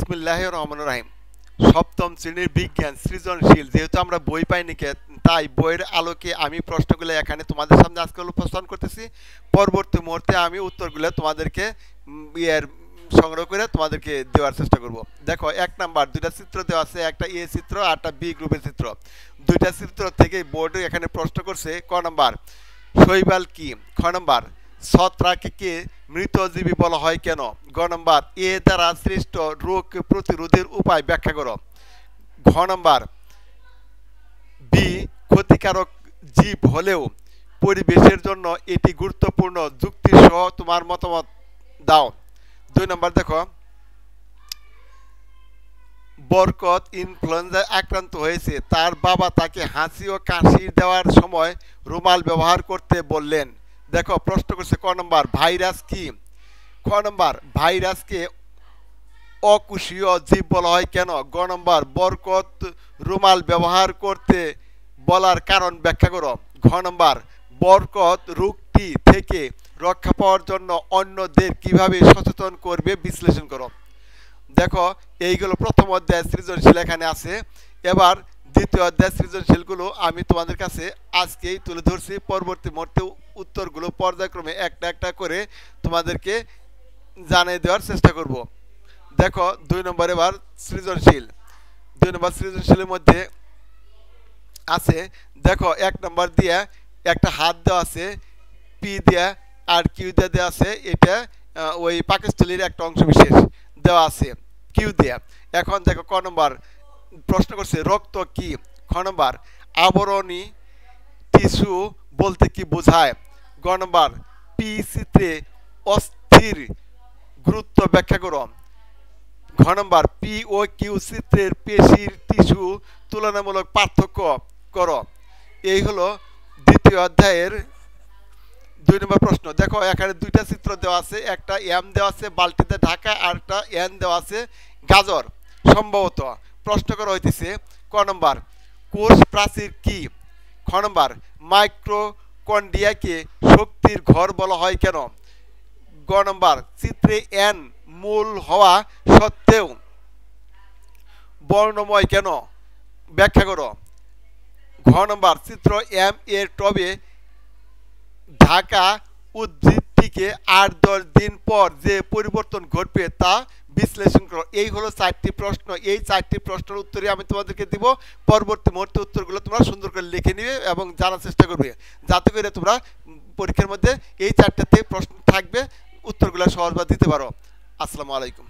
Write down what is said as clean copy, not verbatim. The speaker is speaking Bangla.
বিসমিল্লাহির রহমানির রহিম। সপ্তম শ্রেণীর বিজ্ঞান সৃজনশীল, যেহেতু আমরা বই পাইনি তাই বইয়ের আলোকে আমি প্রশ্নগুলো এখানে তোমাদের সামনে আজকে উপস্থাপন করতেছি। পরবর্তী মুহূর্তে আমি উত্তরগুলো তোমাদেরকে ইয়ের সংগ্রহ করে তোমাদেরকে দেওয়ার চেষ্টা করব। দেখো, 1 নাম্বার দুইটা চিত্র দেওয়া আছে, একটা এ চিত্র আর একটা বি গ্রুপের চিত্র। দুইটা চিত্র থেকে বোর্ডে এখানে প্রশ্ন করছে ক নাম্বার শৈবাল কি, খ নাম্বার ছত্রাককে মৃতজীবী বলা হয় কেন, গ নম্বর এ দ্বারা সৃষ্ট রোগ প্রতিরোধের উপায় ব্যাখ্যা করো, ঘ নম্বর বি ক্ষতিকারক জীব হলেও পরিবেশের জন্য এটি গুরুত্বপূর্ণ, যুক্তি সহ তোমার মতামত দাও। 2 নম্বর দেখো, বরকত ইনফ্লুয়েঞ্জায় আক্রান্ত হয়েছে, তার বাবা তাকে হাসি ও কাশি দেওয়ার সময় রুমাল ব্যবহার করতে বললেন। দেখো, প্রশ্ন করছে ক নম্বর ভাইরাস কি, খ নম্বর ভাইরাসকে অকুশীয় জীব বলা হয় কেন, গ নম্বর বরকত রুমাল ব্যবহার করতে বলার কারণ ব্যাখ্যা করো, ঘ নম্বর বরকত রোগটি থেকে রক্ষা পাওয়ার জন্য অন্যদের কিভাবে সচেতন করবে বিশ্লেষণ করো। দেখো, এইগুলো প্রথম অধ্যায় সৃজনশীল এখানে আছে। এবার দ্বিতীয় অধ্যায় সৃজনশীলগুলো আমি তোমাদের কাছে আজকেই তুলে ধরছি। পরবর্তী মুহূর্তে উত্তরগুলো পর্যায়ক্রমে একটা একটা করে তোমাদেরকে জানিয়ে দেওয়ার চেষ্টা করব। দেখো, 2 নম্বর এবার সৃজনশীল। 2 নম্বর সৃজনশীলের মধ্যে আছে, দেখো 1 নম্বর দিয়ে একটা হাত দেওয়া আছে, পি দিয়ে আর কিউ দিয়ে দেওয়া আছে, এটা ওই পাকস্থলীর একটা অংশ বিশেষ দেওয়া আছে কিউ দিয়ে। এখন দেখো ক নম্বর প্রশ্ন করছে রক্ত কি, খ নম্বর আবরণী টিস্যু বলতে কি বোঝায়, গ নম্বর পি চিত্রে অস্থির গুরুত্ব ব্যাখ্যা করো, ঘ নম্বর পি ও কিউ চিত্রের পেশির টিস্যু তুলনামূলক পার্থক্য করো। এই হলো দ্বিতীয় অধ্যায়ের 2 নম্বর প্রশ্ন। দেখো, এখানে দুইটা চিত্র দেওয়া আছে, একটা এম দেওয়া আছে বালতিতে ঢাকা আর একটা এন দেওয়া আছে গাজর সম্ভবত। প্রশ্ন করা হইতেছে ক নম্বর কোষ প্রাচীর কি, খ নম্বর মাইক্রোকন্ড্রিয়াকে শক্তির ঘর বলা হয় কেন, গ নম্বর চিত্রে এন মূল হওয়া সত্ত্বেও বর্ণময় কেন ব্যাখ্যা করো, ঘ নম্বর চিত্র এম এর টবে ঢাকা উদ্ভিদটিকে 8-10 দিন পর যে পরিবর্তন ঘটবে তা বিশ্লেষণ করো। এই হলো 4টি প্রশ্ন। এই 4টি প্রশ্নের উত্তরে আমি তোমাদেরকে দিব। পরবর্তী মুহূর্তে উত্তরগুলো তোমরা সুন্দর করে লিখে নিবে এবং জানার চেষ্টা করবে, যাতে করে তোমরা পরীক্ষার মধ্যে এই 4টাতে প্রশ্ন থাকবে, উত্তরগুলো সহজভাবে দিতে পারো। আসসালামু আলাইকুম।